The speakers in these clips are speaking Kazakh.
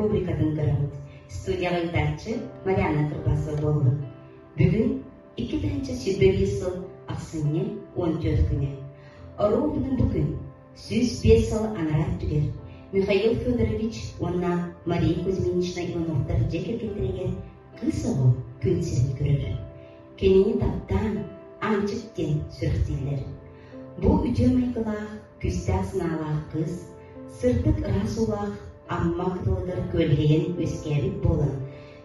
рубрикатын көрөбүт. Студияга итачы Марьяна Кырбасова болду. Бүгүн 2-нче шербе сыл аксыне 14 күнү. Ровно бүгүн сүз 5 сыл анарат түгер. Михаил Федорович онна Мария Кузьминична Ивановтар жекергеттереген кысыгы күн сирин көрөр. Кенени таптан анчыктен сүрктейлер. Бу үтө майкылах, күстә сыналах кыз, сыртык расулах, амма кытылыгыр көлгейен өскәбит болын,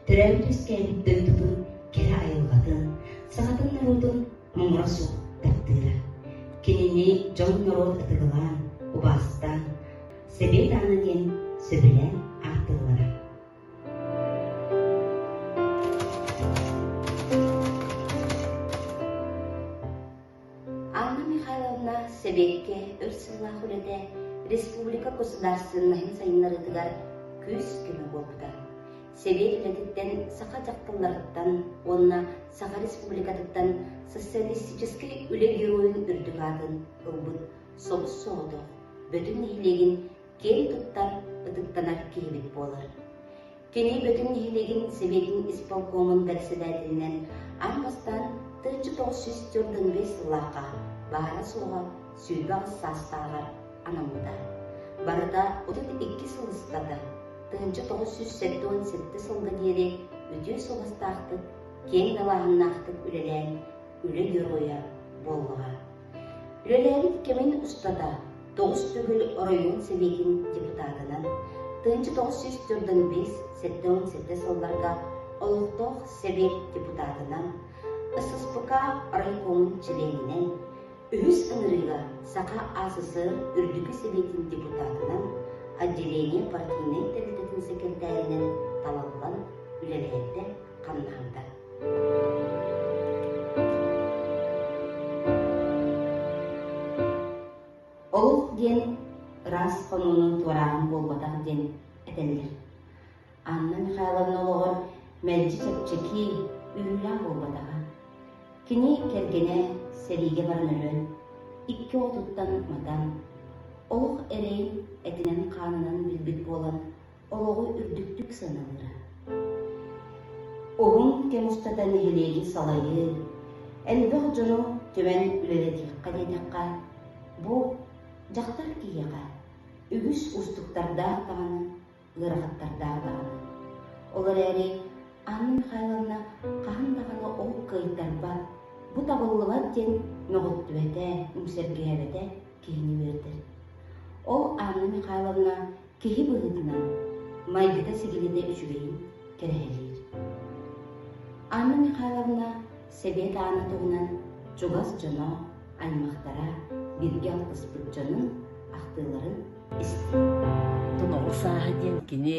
түрәбит өскәбит дөйтудun кері айылғадын, сағатын народун мұңрасу таптыра. Кенени жон народ ытыгылан, убастан, себет анымен сөбілен артылара. Анна Михайловна себекке өрсіллах үледе Республика государственных сайынларытыгар күз күні болуда. Себек үлетіттен сақа жаққыларыттан, онна Сақа республикатыттан социалистический үле героин үрдігадын ылбын соғыс соғыды. Бөтін нехилеген кен тұттар ыдықтанар кейбет болар. Кені бөтін нехилеген Себектің исполкомын председателінен анбастан 1945 лақа бара соға сүйбағы састағар анамыда. Барыда 32 сылыстады. 1987 сылғы дере өте соғыстақтық, кен далағыннақтық үлелән үлі героя болуға. Үлелән кемен ұстада 9 түгіл район Себегін депутатынан 1945-87 сылларға Олықтық Себек депутатынан ССПК райкомын членінен өз ыңырыға Сақа асысы үрдігі Себектің депутатынан отделение партийный комитетінің секретарінен талалған үлелерді қамнағында. Олық ден рас қонуының туарағын болбатағы ден әтелдер. Анна Михайловна олығыр мәлжі сәпчеки үйілі болбатағы. Кені кергене сериге барын өрін, 2 отуттан мадан, олық әрейін әтінен қанынан білбіт болан олығы үрдіктік саналыра. Оғын кем ұстадан ехелегі салайы, әлбіғ жону төмен үлелетіққа дейдіққа, бұл жақтар кейеға, үгіс ұстықтарда ағаны, ғырғаттарда ағаны. Олар әрі Анна Михайловна қағындағаны ол қайттар бар, бұ табылылар ден мәғыт түбәті, үмсерге әбеті кейіні бердір. Ол Анна Михайловна кеһи бұғытынан майгыта сегелінде үшігейін кәрәхелер. Анна Михайловна себет анатығынан жогас жоно аймақтара бірге алқыспыт жонын ақтыларын істі. Тұнығы саға ден кені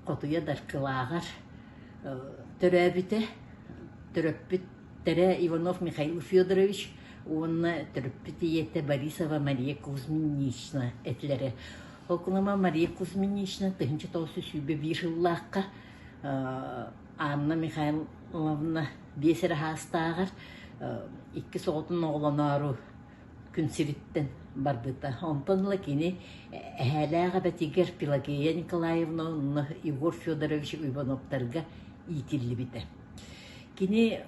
қотуя дарқылағар түрәбіті, түрәппіт тәрі Иванов Михаил Федорович онна түріппіті етті Борисова Мария Кузьминична әтілері. Окунама Мария Кузьминична 1991 жыллаққа Анна Михайловна бесері хастағыр 2 соғытын оғыланару күнсіріттен барбыта. Онтанла кені әліға бәтегер Пелагея Николаевна Егор Федорович Ивановтарға итілі біті. Кені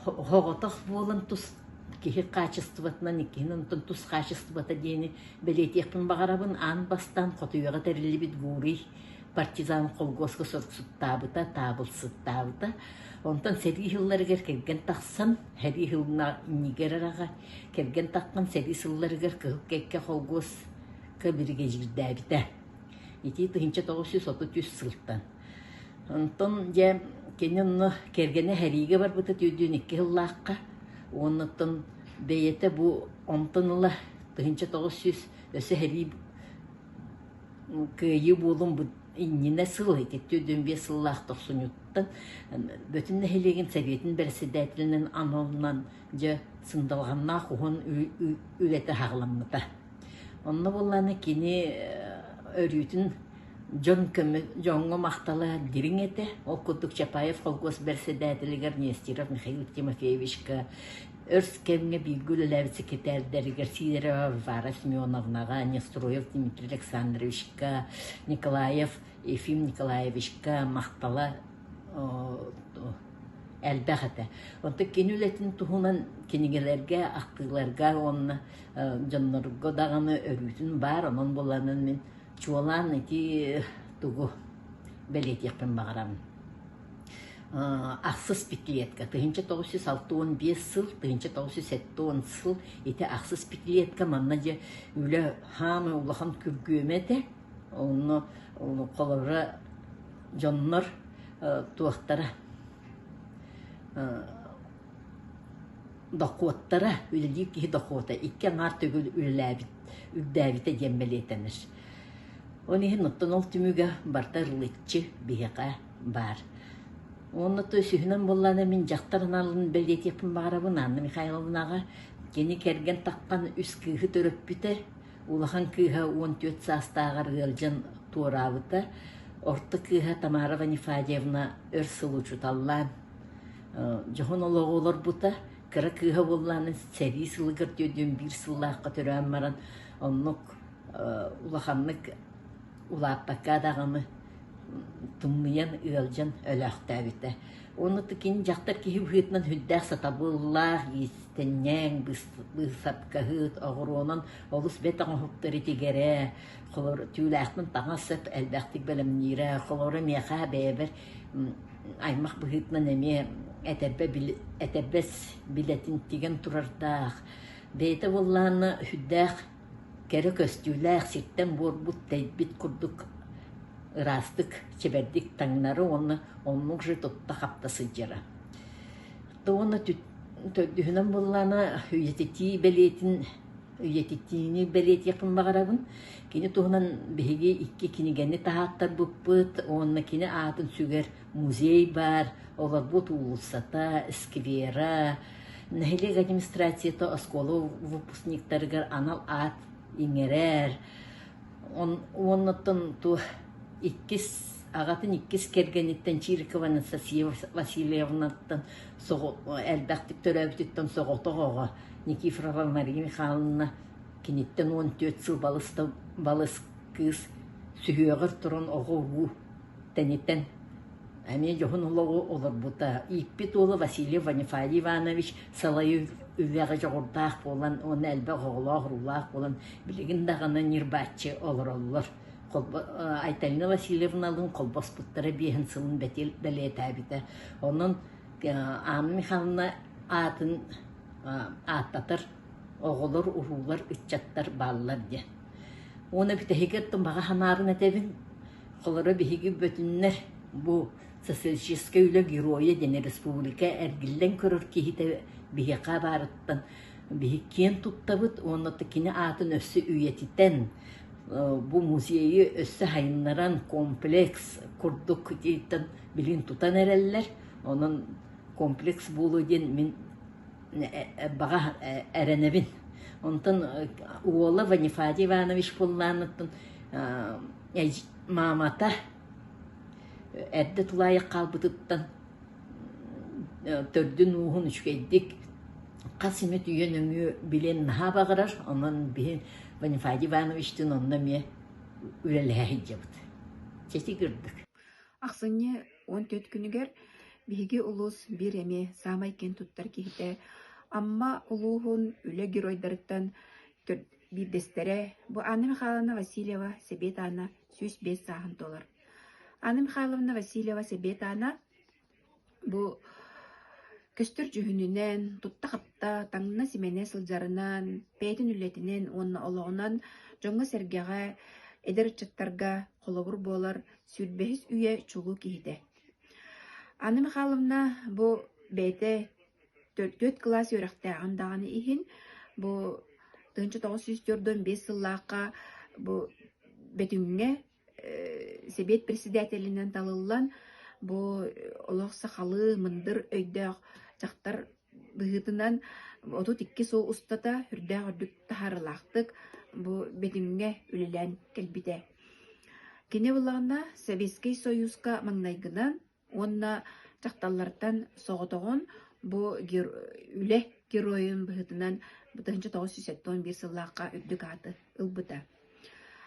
хоғытақ болын тұс кеһи качествотынан икинин тус качествота дени белетиекпин багарабын ан бастан котуяга терилибит гури партизан колгоска сорксуттабыта табылсыттабыта онтан сери хылларыгер келген таксан хери хылна нигерарага келген таккан сери сылларыгер кекке колгос кабирге жирдабита ити 1930 сылтан онтан же кенен кергене хериге барбыта түйдүн 2 хыллаакка оннуттан бейете бу онтынла 1900 өсі хәри күйі болын бұ инніне сыл ететті дөмбе сыллақ тоқсынюттан бөтін нәхелеген советін председателінің анолынан жа сындалғанна құғын үлеті хағыламыта. Онны боланы кені өрүтін Жоңго мақтала дирин эте, ол Кудук Чапаев колгос председателигер Нестеров Михаил Тимофеевичка өрс кемге бигүл ләбит секретарьдәргә Сидорова Вара Семеновнага, Нестроев Дмитрий Александровичка, Николаев Ефим Николаевичка мақтала әлбәғәті. Онты кен үлетін тұғынан кенегелерге, ақтығыларға, онына жаннарғы дағаны өрітін бар, онын боланын мен чуалан әті тұғы бәлет еқпен бағарамын. Ақсыз пиклетка. 1965 сыл, 1970 сыл еті ақсыз пиклетка манна же үлі хамы улахан күргөметі, оны қолары жаннар туақтара доқуаттара үлелейіп кейі доқуата. Икке аңар төгіл үлдәбіті дембелетенір. Оны ең ұттан ол түміге барта рылытчы бейіға бар. Оны той сүйінен болланы мен жақтарын алын бәлет епін бағарабын. Анны Михайловнаға кені кәрген таққан үс күйі төріп біті. Улахан күйі 14 састағар ғылжын туырабыты. Орты күйі Тамара Ванифадьевна өр сылу чуталлан. Жохон олығылар бұта, кіра күйі болланы сәрі сылығыр дөйден бір сыллаққа түрән маран, онлық улаханлық улаппаққа дағымы тұммыян ұялжан өліқті әбіті. Оны түкен жақтар кейі бұғытынан хүддәқ сатабыллақ, естеннен, бұсапқағыт, оғыруынан олыс бет аңғыптары тегері, қолыр түйіләқтің таңа сөп әлбәқтік бәлімнері, қолыры меға бәбір аймақ бұғытынан әме әтәбәс билетін теген тұрардақ. Бейті болланы хүддәқ кәрі көстүйләқ сирттен борбут тәйбіт күрдік ырастық чебердік таңнары оның жы тұтта қаптасы жыра. Оны төддігінен болланы үйететіні бәлет яқын бағарабын. Кені туғынан бейге икке кенегені тағаттар бұппыт, онына кені атын сүгер музей бар, олар бұт улысата, сквера, нәхелек администрацията осколы выпускниктарығар анал ат еңерер. Оннаттан ағатын иккес кергенеттен Чирикова Анастасия Васильевнаттан әлбәқтік төрәбітеттен соғытығыға Никифорова Мария Михайловна кенеттен 14 сыл балыс кыз сүйеғір тұрын оғы тәнеттен әме жоғын олығы олар бұта. Икпет олы Василий Ванифадий Иванович салайы үвәғі жоғырдақ болан, оны әлбәқ оғылақ, рулақ болан, білігін дағаны нирбатчы олар. Айталина Васильевналың қолбас бұттары бейін сылын бәлет әбіті. Оның Анна Михайловна атын аттатыр, оғылар, ұғылар, үтчаттар балылар де. Оны бітәхекеттің баға ханарын әтәбін, қолары бейгі бөтінлер бұл социалистический үлі героя дене республика әргілден көрір кейті бейіға барыттан. Бейікен тұттабыт, оны тікіне атын өссі үйетітен. Бұл музейі өссі хайынларан комплекс күрдік дейтін білін тұтан әрәлілер. Оның комплекс болу ден мен баға әрәнәбін. Онтан Уола Ванифадий Иванович болланыттын мамата әрді тұлайы қалбытыттан төрдін уғын үшкейдік қасымет үйен өңі білен наға бағырар. Онын білен Ванифадий Ивановичтің онына ме үреләйі жабыды. Четі көрдік. Ақсыне 14 күнігер биһиги улус бир эме самай кен туттар кихите, амма улуһун үле геройдарыттан бирдестере бу Анна Михайловна Васильева Себетана $105 саһын толар. Анна Михайловна Васильева Себетана бу көстөр жүһүнүнен, тутта хапта, таңна симене сылжарынан, пейтин үлетинен, онна олоғынан, жоңга сергеға, эдер чаттарга қолобур болар, сүрбехис үйе чугу кихите. Анна Михайловна бу бейте 4 класс өрәқті андағаны ихин, бу 1945 сыллаққа бу бетүңге Себет председателінен талылан, бу олақсы қалы мындыр өйдәқ жақтар бұғытынан 32 сол ұстата үрдәқ үрдік тахарылақтық бу бетүңге үлілән кәлбіде. Кене бұлағына Советский Союзға маңнайгынан, онна жақталлардан соғытығын бу үле героин бұғытынан 1971 сыллаққа үрдік аты ұлбыта.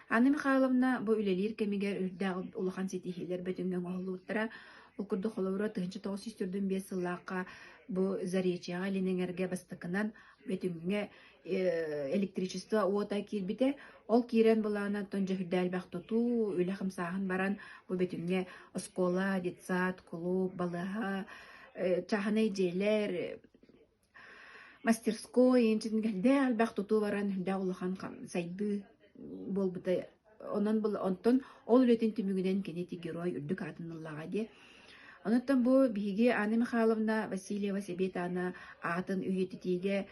Анна Михайловна бу үлелир кемигер үрдәг улахан сетихилер бөтүнгөн оһулуттара ул курду холовро тыгынчы тоғыз сүрдүн бес сыллаакка бу заречияга ленеңерге бастыкынан бөтүнгө электричество уота кирбите ол кирен булана тонжа хүрдәлбәк туту үле хамсаһын баран бу бөтүнгө оскола, детсад, клуб, балаха чаханай жейлер мастерской инчингер дәлбәк туту баран хүрдәг улахан сайбы болбута онон бул онтон ол үлетин түмүгүнен кенети герой үрдүк атыныллага де. Онуттан бу биги Анна Михайловна Васильева Себетана атын үйетитиге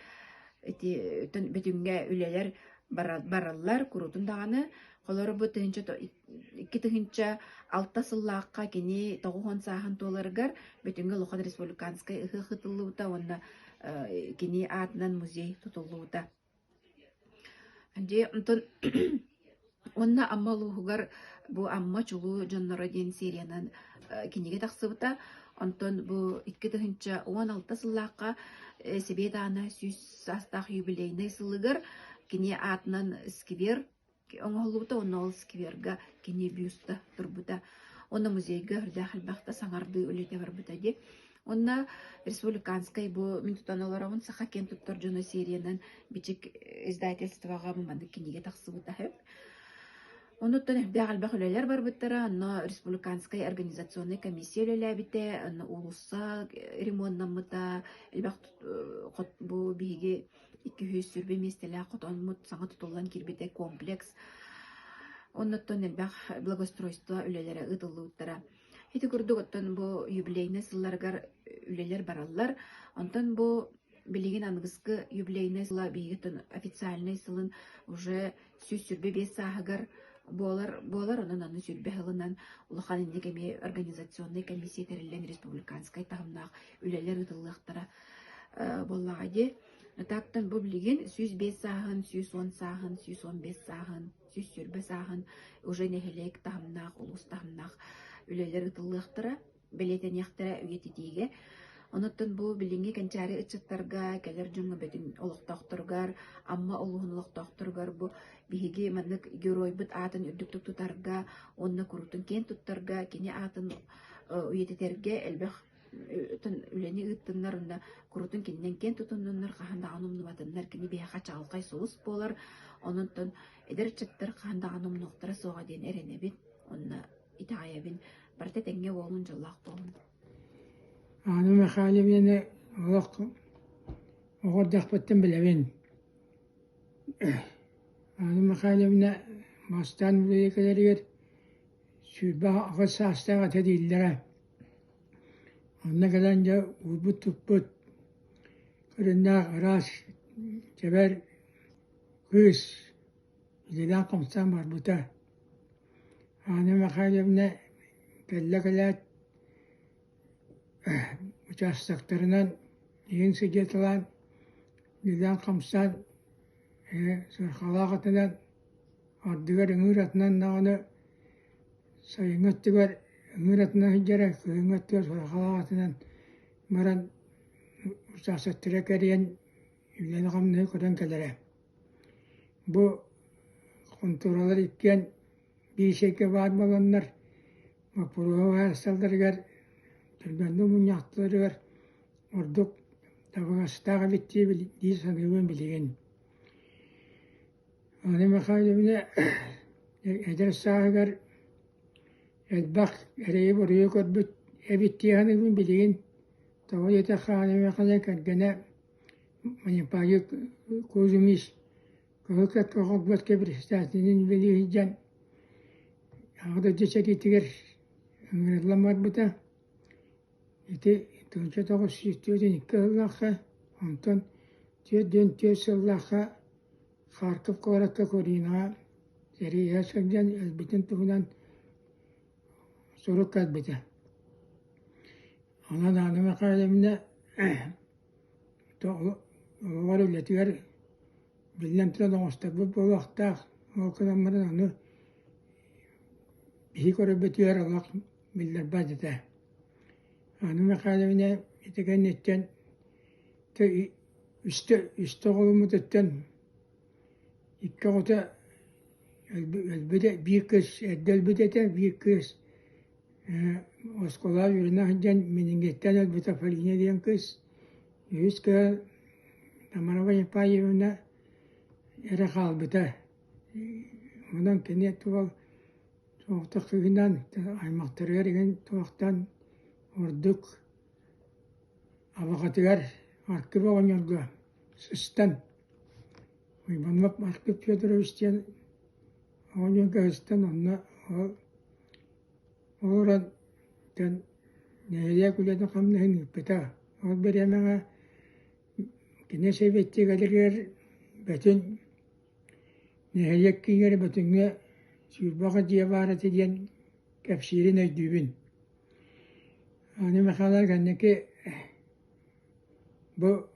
бүтүнгө үлелер бараллар курутун даганы колору бу икки тыгынча алта сыллаакка кини тогухон саахан толаргар бүтүнгө Лухан Республиканскай ыхытылуута онна кини атынан музей тутулуута. Анде онтон онна аммалуугар бу амма чулуу жонноро ден сериянан киниге тахсыбыта онтон бу 2016 сыллаакка Себетана сүз састах юбилейный сылыгар кини атынан сквер оңолуута онна ол скверга кини бюста турбута онна музейге хүрдахылбахта саңарды үлете барбыта де. Онна республиканскай бу мин тутаналарабын саха кен туттар жона сериянан бичик издательствога маманды киниге тахсыбыта хэп. Онуттан бәғалбәқ үлелер бар бұттара, онна республиканскай организационный комиссия үлеләбіте, онна улуса ремонтнамыта, әлбәқ бұл бігі 200 сүрбе местелі қотон мұт саңа тұтылған кирбете комплекс. Онуттан әлбәқ благостройство үлелері ұтылы ұттара. Хеті күрді оттан бұл юбилейні сылларғар үлелер баралар, онтан бұл билигин ангыскы юбилейный сыла биги официальный сылын уже сүз сүрбе бес сағығар болар онан аны сүрбе хылынан улахан иннегеме организационный комиссия терилен республиканскай тағымнақ үлелер ұтылықтара боллаға де. Тактан бұл билигин сүз бес сағын, сүз он сағын, сүз он бес сағын, сүз сүрбе сағын уже нехелек тағымнақ, улус тағымнақ үлелер ұтылықтара білетен яқтара үйететеге. Онуттан бу билинги канчары ычыттарга келер жонга бетин олуктоктургар, амма олугун олуктоктургар бу биһиги маннык герой бут атын үрдүктүк тутарга, онна курутун кен туттарга, кини атын уйететерге элбэх үлени ыттыннар онна курутун кеннен кен тутуннар каханда анумнубатыннар кини биһака чалкай соус болар. Онуттан эдер чыттар каханда анумнуктара соога ден эренебит, онна итаябин барта теңге болун жаллак болун. Anı mehalibine oğur dağıttım bilevin. Anı mehalibine mastan buraya kadar yer sübah ağız hasta tedillere. Onunla kalanca ubut tuput kırında aras ceber kız iliden komsan var buta. Anı mehalibine kelle kalat участокторынан ең сыгетылан неден қамсан сырхалағатынан ардыгар үңір атынан нағаны сайыңыттыгар үңір атынан хиджара күйіңіттігар сырхалағатынан маран участоктора кәріен үйлені қамны көрен кәлері. Бұ контуралар иккен бейшеке бар боланлар мапуруға салдаргар Türbende munyakları var. Orduk tabağastağ bitti diye sanıyorum bilgin. Anı mekalibine eder sağır edbak ereyi buraya korbut bitti hanım bilgin. Tabii yete anı mekalibine gene manipayı kozumis. Kahıkat kahıkat kebir istatinin bilgin. Ağda ceçeki tiger ıngırlamar buta. İşte tunca da o sistemden ikalaha, ondan tüyden tüyselaha, harkıp korakka korina, seri yaşayan elbeten tuğunan soruk kalbide. Ana da anıma kalemine var ületiyor, bilmem tüyden ostak bu vakta, o kadar onu bir kere bitiyor Allah bilir bazıda. Anı mekalevine itegennetten üste kolumu tutten ikki kota bir kız elbette bir kız oskola yürünen meningetten elbette faline diyen kız yüz ki tamara yapayına era kalbite ondan kendi tuval soğuktakından aymaktarıgar igen tuğaktan orduk avakatıgar arkıba oynuyordu sistem uymanmak arkıp Fyodorovич'ten oynuyor gözden onunla oradan neye kulede kamlayın yıpıta o bir yemeğe kine sebetti gelirler bütün neye kinger bütünle sürbaka diye varet ediyen kapşirin ödübün hani mekalar kendiki bu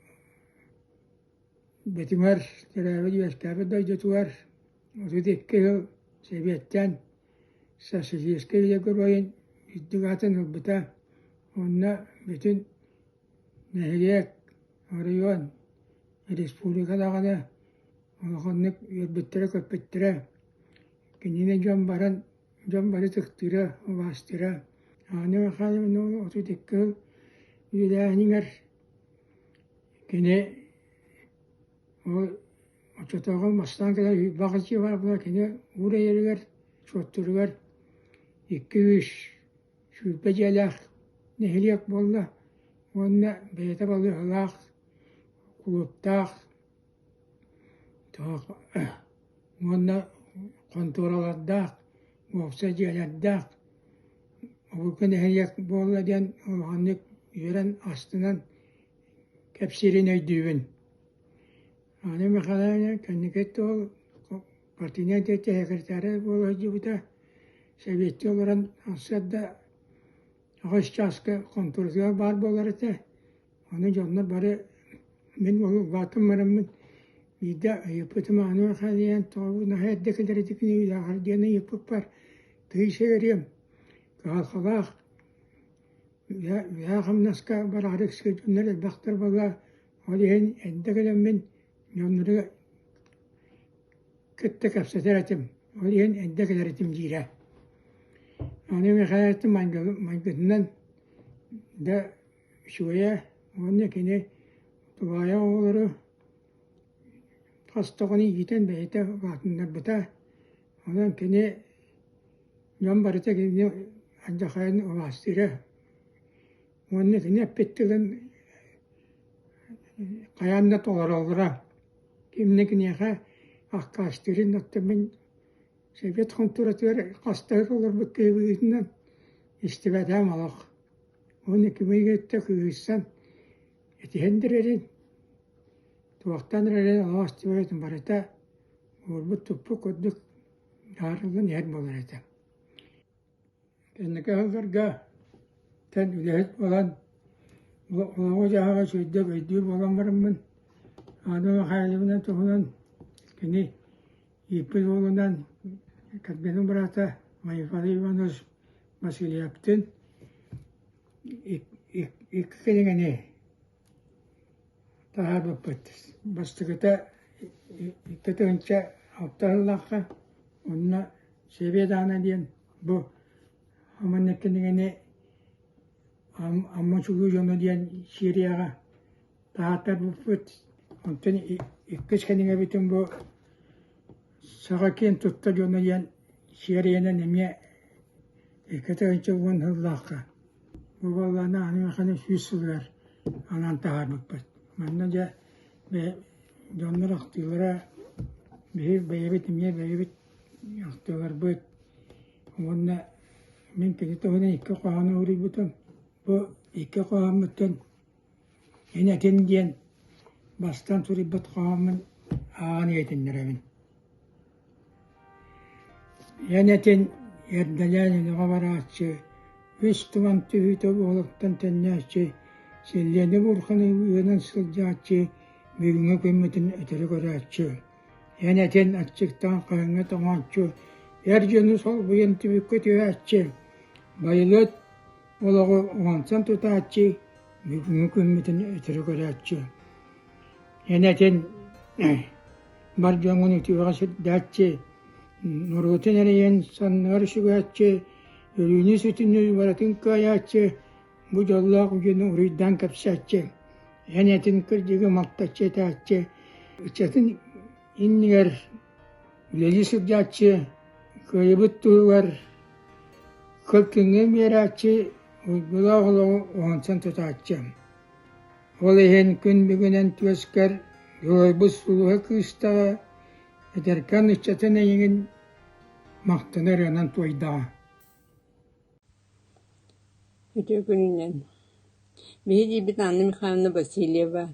Betimar, teravih yaskabı da tutar. O da tekkeyo sebetten sasiyeske bile görüyen iddiatın hıbbıta. Onunla bütün nehiyek arıyorsun. Respublika'da kadar olanlık yürüttüre köpüttüre. Kendine can barı tıktıra, vastıra. Anne bakalım ne olur o da tekkeyo yüleğininger. Kene o çatağın baştan kadar bakıcı var buna kene buraya yerler çotturular. 2-3 şüpheceler nehliyek bolla. Onunla beyte balı halak, kulüptak, onunla kontroladak, muhsacıladak. O nehliyek bolla diyen olanlık yören astından kapsirin ödüğün. Anne mekalarına kendikette ol partine de sekreteri bolacı bu da seviyeti olan aslında ağaççaskı kontrolü var boları da onu canlar bari ben onu vatım varım bir de yapıtım anne mekalarına tavu nahiyettekileri dikini bir daha diyene yapıp var kıyışı vereyim kalkalak ya hamnaska var arık sıkıntıları baktır bala olihin endekilen ben yonları kıtta kapsatırdım. Olihin endekilerim jire. Onu mekalatım mangından da şuraya onu kene tuvaya olur. Hastağını yiten beyte vatınlar bita. Ondan kene yan barıta kene ancak hayın ovastırı. Onu kene pettilen kayanda tolara kimlik niye akkaştırın atımın sebet kontrolör kastır olur bu köyünden istifade malak. Onu kimi gitti köyüsten etihendirerin tuğaktan rerin alastıverin barıta bu topu koduk yarılın yer bolardı. Kendike hazırga ten ülehet olan ocağa söyledi ödüğü olan varım ben. Adamın hayalimine tohunan kini ipil oğlundan katbenim bırata Mayıfalı İvanos Vasili yaptın. İki kelingeni tahar bapıt. Bastıkıta iki tığınca aptarlakka onunla seviye dağına diyen bu aman ne kelingeni amma çuğu yonu diyen şiriyaga tahatar bapıt. Ondan iki kendine bütün bu sağakken tuttu yonu diyen şiriyene nemiye iki tığınca uğun hıllakka. Bu vallahi anime kanı yüzsüzler anan tahar bapıt. Mannaca ve donlar aktılara bir beyabit niye beyabit aktılar bıt. Onunla men kedi tohunan iki kohana uri butum. Bu iki koham bütün yenetin diyen bastan suri bıt kohamın ağını yetindiremin. Yenetin yerdelerinin kavaratçı Üstüvan tühütü oğluktan tennâçı Selleni burkanı uyanın sılcağıçı Büyüğünü kıymetin ötürü göreççü Yenetin açıktan kayını tamaççı Yercanı sol buyan tübükü tüyatçı Bayılıt olağı oğansan tutaççı Büyüğünü kıymetin ötürü göreççü Yenetin barcanını tüyatçı Nurgutun ereyen sannar şugatçı, ölüğünü sütünü varatın kayatçı, bu yolla kuyunu uruydan kapsatçı, enetin kırcığı maltaççı etatçı, uçatın inniger, üleli sıbdatçı, kayıbıt tuğuvar, kılkını meratçı, uygula oğlu oğansan tutatçı. Olehen gün bugünen tüeskar, yoybuz suluğa kıstağa, ederken uçatın eyin maqtanır yanan toyda. Öte gününden. Bihi bir anne Mikhail'na Vasilyeva,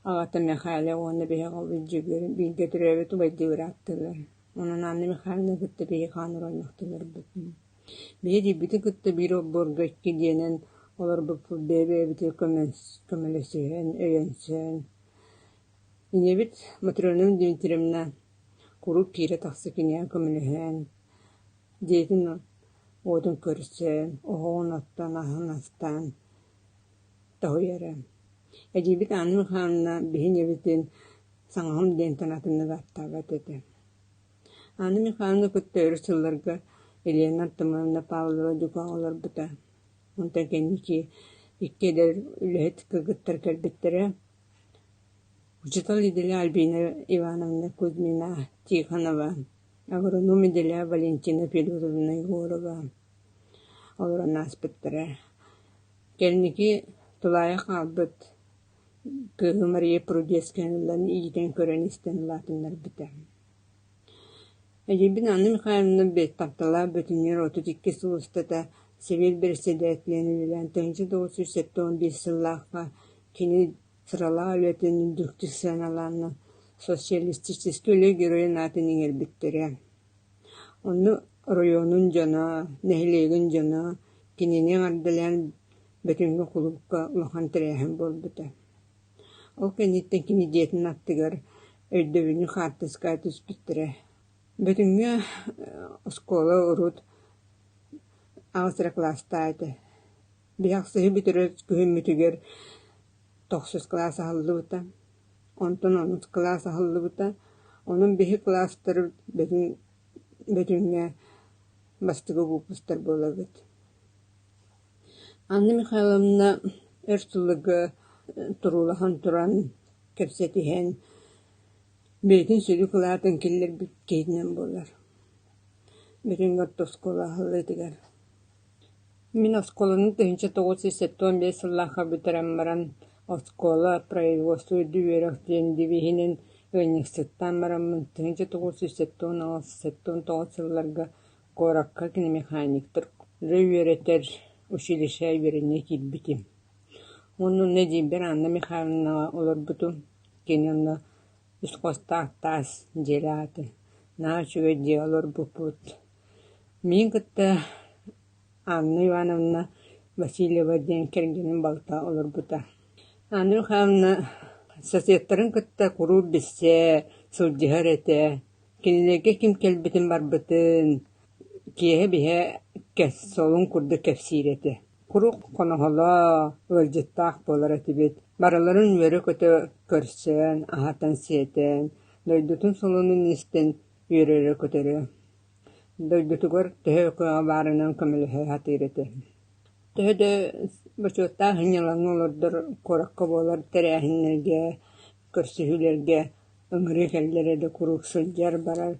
ağata Mikhail'e onu bihi qalıcı görün, bir götürüyor tubaydı uğrattılar. Onun anne Mikhail'na gıttı bihi kanır oynaktılar bütün. Bihi bütün gıttı bir o borgaç gidiyenen, olar bu bebe biti kömelesiyen, öyensen. Yine bit matronun dünitirimna, kuruk kire taksı kiniyen kömelehen. Diyetini odun körsen, oğun attan, ahın attan, tahoyarım. Ecibit anım xanına bihin evitin sanğım den tanatını gattabat dedi. Anım xanına küttörü sıllarga Elena tamamına Pavlova dükağılar buta. Onta kendi ki ikkeder ülehet kıgıttar kelbettere. Uçatal idili Albina Ivanovna Kuzmina Tikhanova. Agronom idili Valentina Fedorovna Egorova. Олар наспыттыра. Келники тулая қалбыт. Кығы Мария Прудескенлан ийтен көрен истен латынлар біті. Әжебін Анна Михайловна бет таптала бүтінер 32 сылыстата Совет Берседетлені білен 1911 сыллаққа кені сырала өлетін үндікті саналаны социалистический өлі героин атының әлбіттері. Оны районun жана, нәһилегин жана, кининен ардылан бөтөнгө кулупка улахан тирәһен болбута. Ол кенеттен кини диетин аттыгар өйдөбүнү хартыска түспүттүрэ. Бөтөнгө оскола урут австра класстайды. Бияксыһы бүтүрөс күһүммүтүгер 9 класс аллыбыта. Онтон 10 класс аллыбыта. Onun bihi klastır бөтөнгө бастыгы выпустар болабыт. Анна Михайловна өртүлүгө турулахан туран кепсетиһен бейтин сүлү кылаатын киллер бит кейинен болар. Бөтөнгө тоскола халытыгар. Мин осколаны 1915 сыллаха бүтөрөн баран оскола производство дүверөк дивихинен Önüksütten baramın 1917 yıllarga korakka kine mekaniktir. Rövereter uşilişe verene kilbitim. Onun ne diyeyim bir anda Mikhail'na olur butu. Kenanla üskostak tas celatı. Naçuve diyorlar bu put. Min kıtta Anna Ivanovna Vasilyeva den kergenin balta olur buta. Anna Mikhail'na Соседтарын кытта куру биссе, сылдыһар эте, кинилерге ким келбитин барбытын, киэһэ биһэ кэс солун курды кэпсиирети. Куру коноһола, ылжыттаах болар этибит. Бараларын үөрэ көтө көрсөн, аһатан сиэтэн, дойдутун солунун истен үөрэрэ көтөрө. Дойдутугар төһө кыа баарынан көмөлөһө хатыырети. Төһөдө бачуоттаа хынялаң олордор коракка болар тәрәһиннерге, көрсүһүлерге, ыҥыры кэллере да курук сылдьар барар.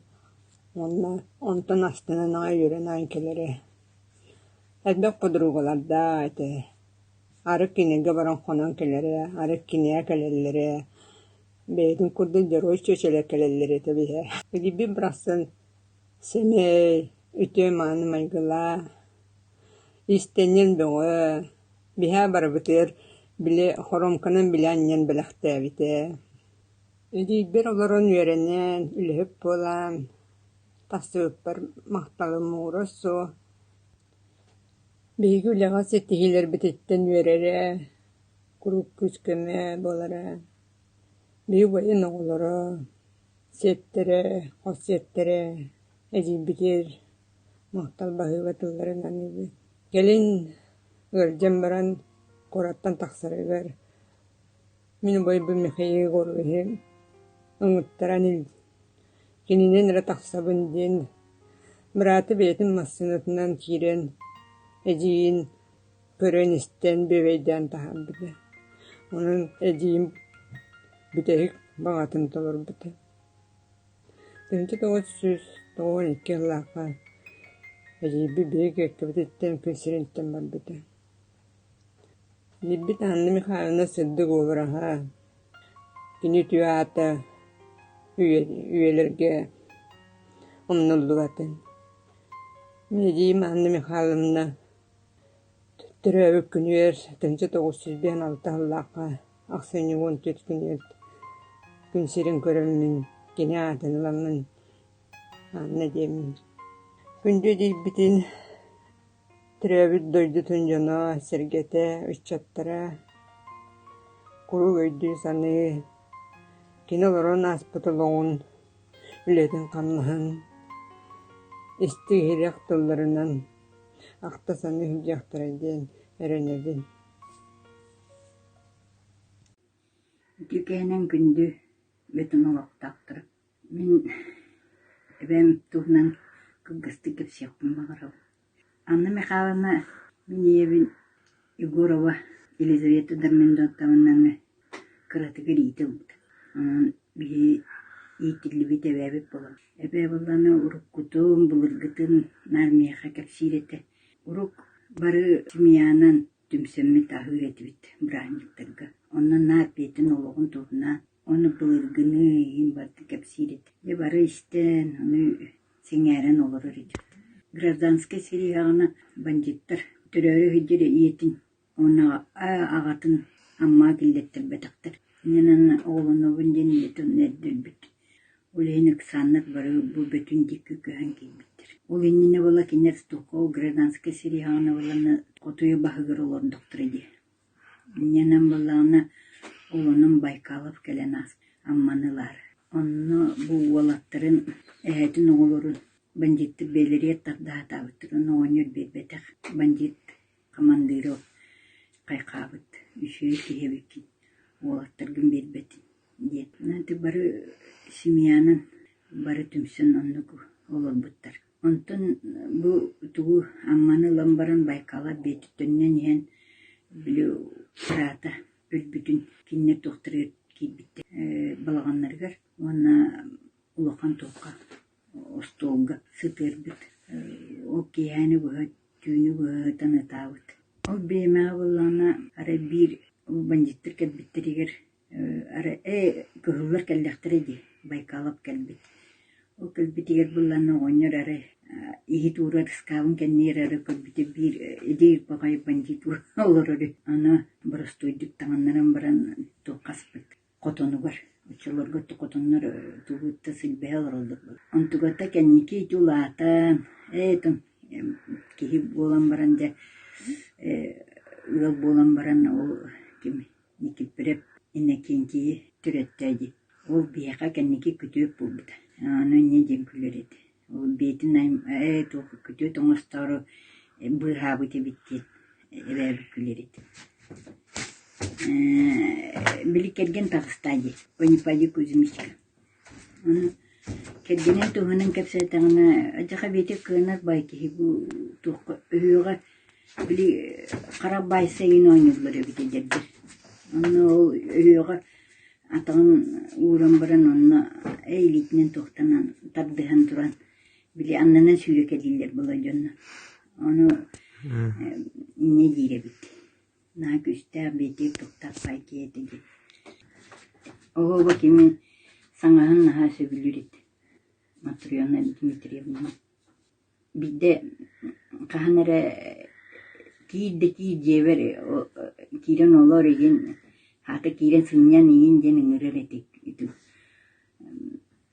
Онтон астынан аҥа үөрэн аан келере. Элбек подругаларда эте. Арык кинеге баран хонон келере, арык кинея келеллере. Бэйдин курды дерой чөчөлө келеллере табиһэ. Биби брасын семей, үтө мааны майгыла. Истенен бөңө, биһа барбытыр, биле хоромканын биле аннен билэхтээбите. Бир олорон үөрэнэн, үлэһүп болан, тастыыппар махталым ууросу. Биһиги үлэҕа сеттиһилэр бититтэн үөрэре, курук күскөмө болара. Биһи бойын оҕолоро, сеттере, хосеттере, эдибитир, махтал баһыыбатылларынан иби. Gelin gölcem baran koratan taksarıgar. Minu boy bu mekheyi goruhi. Anıttaran il. Kininen ra taksabın din Быраты бетин массынатынан кирен, эдиин көрөн истен бебейден таһарбыта. Onun эдиин бүтэх багатын толорбута. Төнчө 992 лака эдиби бег эккебитен пресиденттен барбыта. Либбит Анна Михайловна сыддык олораха. Кини түйата üyelerge omnullugatın. Mediyim Anna Mihайловна türöbük günüyer 1906 hallaka aksini 14 günüyer günserin görülmün gene adınılamın Anna demin. Gündü dilbitin türöbük doydu tuncana sergete üççattıra kuru göydü sanı kinoloron aspıtılığın ületin kanlığın istihirek tollarından akta sanı hüccaktır edin erenedin. Tükenen gündü bütün olaqtaktır. Min ben tuhnan kıgıstı kepsiyakpın bağırau. Anna Mihайловна min evin Igorova Елизавета Дармендоттаваннан кыратыгыр ите бут. Bir итилли бит эбэбит болар. Эбэ болланы уруккутун, булыргытын нармияха кепсирете. Урук бары тимиянан түмсеммит ахыретибит бранниктарга. Оннан наапетин ологун тугуна, оны булыргыны ин барды кепсирете. Де бары истен, оны сеңерен олорор идет. Гражданский сирияғына бандиттар түрөрі хүддері иетін, оны ағатын амма келдеттір бәтіқтір. Ненен оғылыны бұнден етін әдділбіт. Ол енік саннат бары бұл бөтін деккі көхін кейбіттір. Ол еніне бола кенер стуқо гражданский сирияғына боланы қотуы бағығыр олорындықтыр еді. Ненен боланы олының байқалып кәлен ас амманылар. Оны бұл олаттырын әйетін оғылырын бандитты белерет тағда табыттыр. Оны ойнер бетбетек бандит командыры қайқабыт. Үшері кейбеккен. Олаттыргын бетбетін. Нәді бары семьянын бары түмсін оннығы олар бұттар. Онтын бұл тұғы амманы ламбарын байқала бетіттіннен ең білі құрата өлбітін кеннер тоқтыры кейбітті балағанларғар. Оны ұлақан тоққа остолга сытырбыт. Ол кейәні бұғыт, түйіні бұғытын ұтауыт. Ол беймәғі болана ара бір бандиттер кәлбіттер егер ара көхілер кәлдіқтір еді, байқалап кәлбіт. Ол кәлбіт егер болана оңыр ара егет ұрар скавын кәннер ара кәлбіті бір едер бағай бандит олар ары. Ана бұрыстойдық таңанларан баран тоқаспыт. Қотоны бар. Учыларга токотоннор тугутта силбеалар олдук. Онтугата кенники тулата этон киһи болан баран да ыл болан баран ол ким никипреп инекенки түрөттөйди. Ол бияка кенники күтүп болбут. Аны не ден күлөрет. Ол бетин то күтү тоңостор быхабыты битти. Эбе күлөрет. Били келген Пакистан, Панипади Кузьмичка. Келгенен туғанын кәпсәтаңына ажаға бете көнар байки бұл туққа үйіға били қарап байсайын ойнылыр өбіте дердер. Оны ол үйіға атағын ұрын бұрын оны әйлетінен тоқтанан табдыған тұран. Били аннынан сүйрек әдейлер бұла жонна. Оны не дейре бітті. На күстер бете тоқтап байки етеге. Оғы бакемен саңағын наға сөбілірет. Матриона Дмитриевна. Бидде қағанары кейдевер кейрен олар еген хаты кейрен сыңнян еген ден үңірер етек.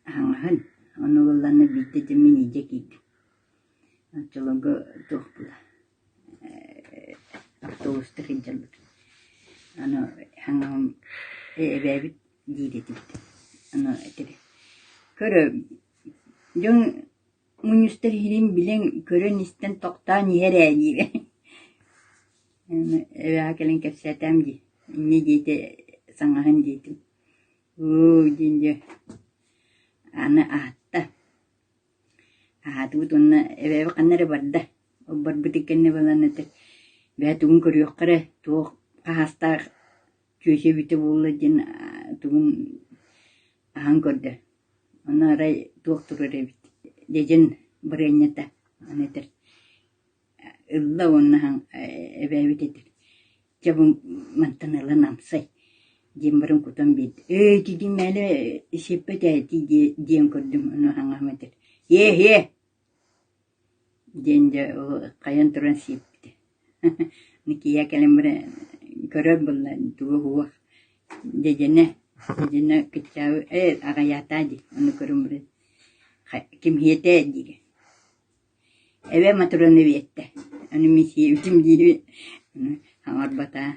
Аңағын. Оны оланы бидде демен еде кейді. Атчылығы тоқ бұла. Автобусты хинчалбыт. Аны хаңам эбэбит дийдетибит. Аны этери. Көрө жон мунустер хирим билен көрөн истен токтан ере дире. Эбэ акелен кепсетем ди. Не дейте саңахан дейтим. Оо динде. Аны атта. Ahatut onna ebe qannare barda. Obbar bitikenne balanete. Bä tugun körüyoqqara tuoq qahasta köşe bite bulla jin tugun ahan kodda. Onna ray tuoq turare bit. Dejen barenyata aneter. Illa onnahan ebe bitetir. Jabun mantanala namsay. Jembarın kutan bit. Tidi mele sepete ti diem koddum onu hangahmeter. Ye. Jenja kayan turan sipte. Nikiya kalembre köröp bulla tuğu huwa. Jejene kitchaw agayataji onu körümbre. Kim hiyete dige. Eve maturane viyette. Onu misi bitim gibi. Hamar bata.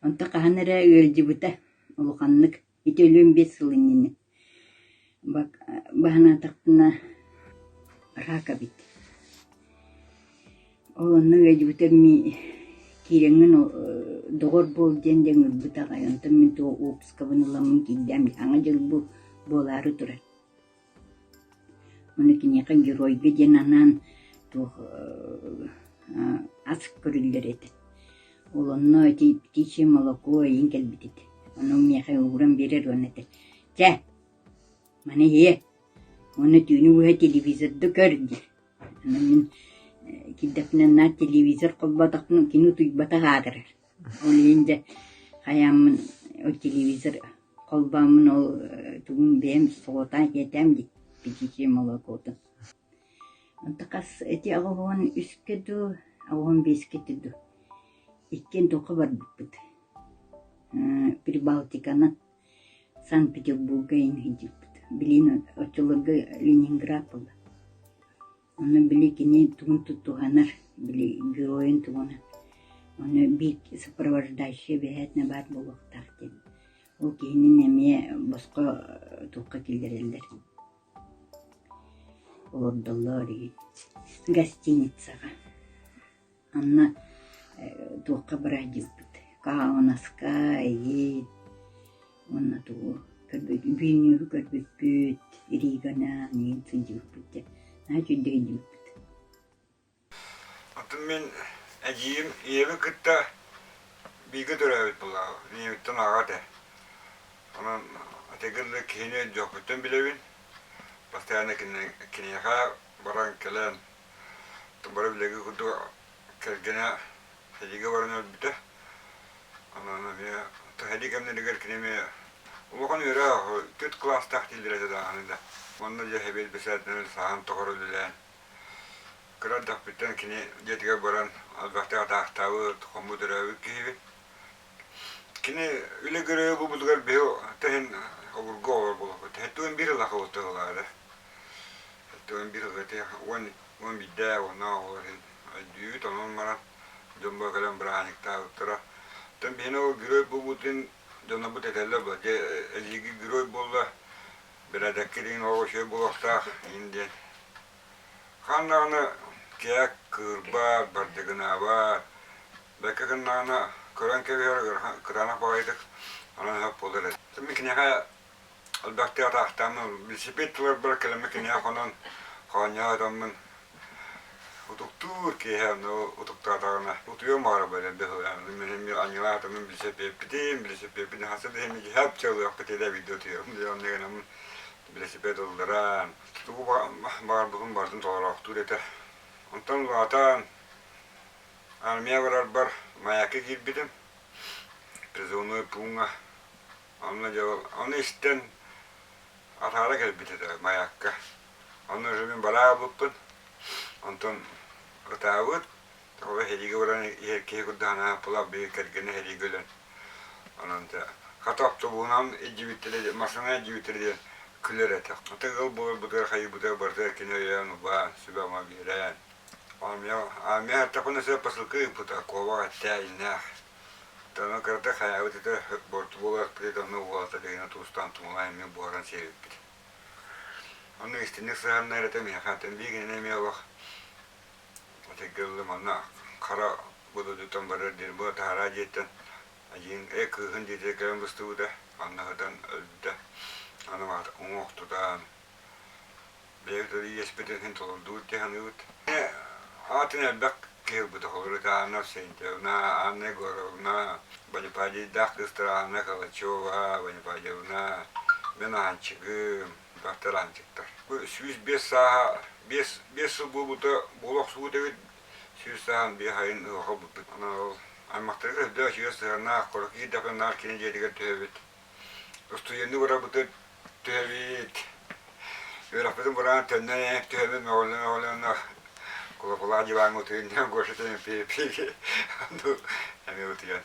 Onta kahanara jibuta. Ulukanlık. İtölüm 5 yıl inini. Bak bahana taktına raka bit. Onu jibuta mi kirengin doğru bol jendeng buta kayon. Tamin to ups kabanılamın kidem. Angajıl bu boları turar. Onu kinyaka giroyga jenanan to asık körüller etin. Olonno птичье молоко инкел битит. Оно мне уграм берер онете. Ча. Мане е. Оны түйүнү буга телевизорду көрдү. Мен киддепнен на телевизор колбатакны кино туйбата хадырар. Ол инде хаямын о телевизор колбамын ол тугун бем соғота кетем ди. Птичье молокото. Антакас эти агон үскеду, агон бескетеду. Ikкен тоқы бар бүппіт. Прибалтиканы Санкт-Петербурга ингидіппіт. Білін очылығы Ленинград болды. Оны білі кене туғын тұттуғанар, білі героин туғаны. Оны бик сопровождающий бәйетіне бар болуқтар деді. Ол кейінен әме босқа тұққа келдерелдер. Олордалар гостиницаға. Анна туоққа бара жиббит. Каанаска ейт. Онна туо бүйнү көрбүппүт. Иригана нен сыжыбыппыт. Начуддеге жиббит. Атын мен әжиім ебі кытта бигі төрәбіт бұла. Неметтен ағады. Онан атегілі кейіне жоқ бүттен білебін. Постоянно кинеға баран келен. Тұмбары білегі күтті кәргені Хадига баран өлбіті. Анан мен Хадига мен дегер кинеме улуған өрі 4 класс тақтилдер әді анында. Онда жахебет бесәтінен саған тоғыр өлілән. Кыраддақ біттен кине жетіге баран албақтыға тақтауы тұқымы дұрауы кейбі. Кине үлі көрі бұл бұлғар бейо тәхін оғырға оғыр болуғы. Тәттуын бір лақы отырғылады. Тәттуын бір лақы он бидді ona oğların. Düğüt onun maran. Dönme kalan bıraktıkta otura. Tam beni o gürü bu bütün dönem bu tetelle bu. Eligi gürü bolla. Beradakkirin o şey bulakta indi. Kanlarını kıyak kırba bardagına var. Belki kanlarını kıran keviyor kırana bağıydık. Ona hep olur. Tabii ki ne albatta tahtamı bir sepet var bırakalım ki ne konan kanya adamın Utuktur ki hem no utuktarlarına utuyor mu arabayla bir yani benim anılarımın bir sepet hasıl hem hep çalıyor kitede video diyorum diyor ne kadar bir sepet olduran bu var bugün vardım olarak turete ondan zaten almaya beraber mayaka gittim prezonu punga onu isten atara gelbidi de mayaka onu rübün bala buppun ondan Otavut, o hediye olan erkeğe kudana pula bir kergene hediye gölen. Anında kataptı bunun ecibitleri, masana ecibitleri küller etek. Atıgıl bu da hayı bu da barda kinoyan ba sübama biren. Amya takuna se pasılkı puta kova tayna. Tana karta hayatı da bortubolar predonu volta da yine tustan tumay mi boran sevip. Onu istediğiniz sahanlara da mi hatten bir güne mi bak. Tekrar mana kara bodoh tutan barat dir buat harajetan, ajin kehun jadi kalam bestu dah, anak dan ada, anak mat umur tutan, Beyler yespeten hin toldu tehanut. Atın elbek ki bu da olur da nasente na anne goruna bani padi dakıstra na kalaçova bani padi na bana çıkım baktaran çıktı. Bu süz 5 saha 5 bu da bolok su da süz sahan bir hayın o bu ana aymakları da şurası na korki da na kince de tövbe. Ustu yeni var bu da tövbe. Yürafın buran tenne tövbe mi olana Kula jiwang utuin yang gua setel pipi, anu, kami utian.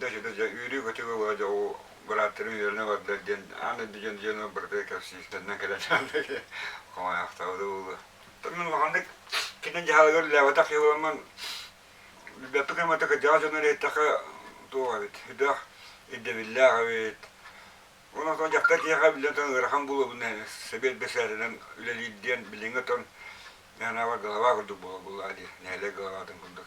Dah sudah yuri kau tu gua jauh beratur yurna wadda jen, anu jen berdekasi dan nak kedatangan lagi, kau yang tahu tu. Tapi mana kita jalan lewat tak hewan, betul kan mata kerja jangan ada tak tu awet, dah ide billah awet. Orang tu jakta dia kan bilang tu rahang bulu benar, sebab besar dan lelidian bilingaton. Yani var galava kurdu bu adi neyle galavadan kurdu.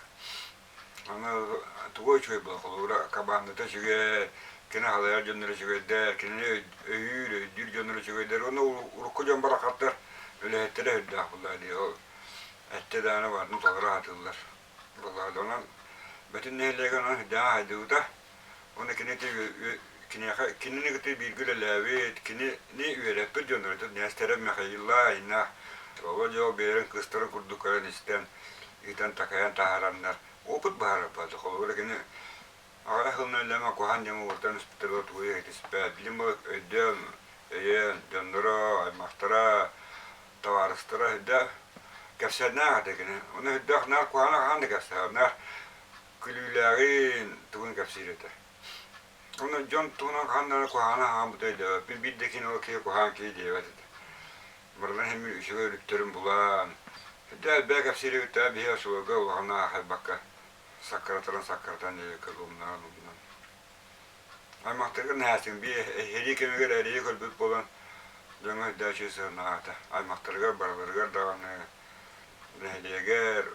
Ama tuğu çöy bu kolura kabanda da şüge kene halaya jönleri şüge de kene öğür dür jönleri şüge de onu kocaman barakatlar öyle ettere hüddah bullahi o ette dana var mutlaka atılırlar. Vallahi ona bütün neyle ganan hüddah haydu da onu kine gıtı bir güle lavet kine ne üyeleptir jönleri de nesterem mehayillah inna Baba jauh beren kustara kurdu karen isten itan takayan taharanlar oput bahara pada kalau begini awalnya hal lama kuhan yang urtan hospital tu ya itu sepeda lima edem ya jandra mahtera tawarastera dah kasihna ada kene ona dah nak kuhan ada kasihna kulularin tuan kasihita ona jon tuan kuhan ham betul dah bibidekin okey kuhan ki dia Mereka hemi şöyle terim bulan. Daha belki hepsi tabi ya şu gavana habaka sakaratan diye kalımlar bundan. Ama tekrar nehasin bir herikeme göre heriye kalbet bulan. Jangan dah şeyse nahata. Ama tekrar beraber davan nehliye ger.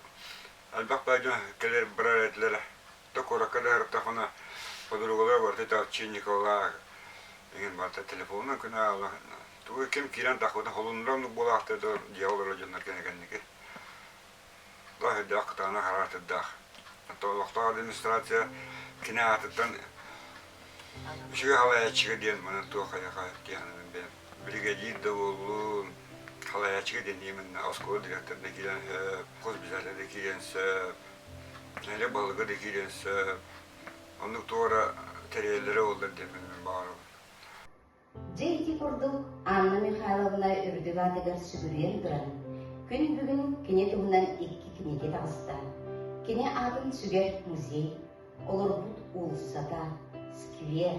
Albak baju keler beraber takora kadar takona padurgolar var tetap çiğnikolar. Ingin baca telefonla kena Allah. Tu kim kiran takut holundan nu bola hafta da diyorlar hocanlar kene ki. Daha da aktarına harat eddah. Hatta lokta administrasya kine atıdan şu halaya çıkı diyen bana tu kaya diyen ben. Brigadier de oldu halaya çıkı diyen ben askol direktörüne giden koz bizlerle giden hele balığı da giden onu sonra tereyelere oldu diye benim bağırım. Жейти курдук Анна Михайловна үрдүгатыгар сүгүрен дыран. Күн бүгүн кине тугунан 2 кинеге тагыста. Кине атын сүгер музей, олорбут улуссата, сквер.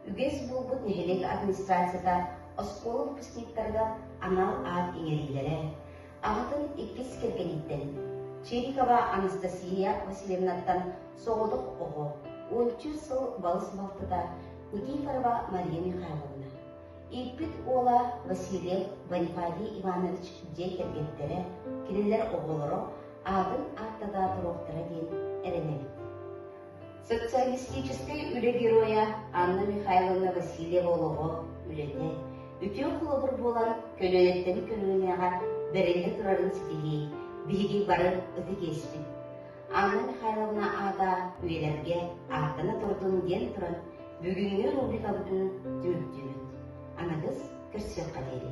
Үгес булбут нехелек администрацияда оскол выпускниктарга анал ат иңерилере. Ағатын иккис кергениттен. Черикова Анастасия Васильевнаттан соғылық оғы. 13 сыл балыс балтыда Никифорова Мария Михайловна. İlpit oğla Vasiliy Bonifatiy Ivanoviç Ceykergettere, kiniller oğulları adın artada duroktara den erenebit. Социалистический үле героя Анна Михайловна Васильева оğlu үлете. Үтен кулабыр болан көлөнеттен көлөнеға беренде тұрарын сетеги, биги барын ыты кеспит. Анна Михайловна ада үелерге артына тұрдың ден тұрын, бүгінгі рубрика бүтін түміктемет. Anagız Kırsyok Kaleri.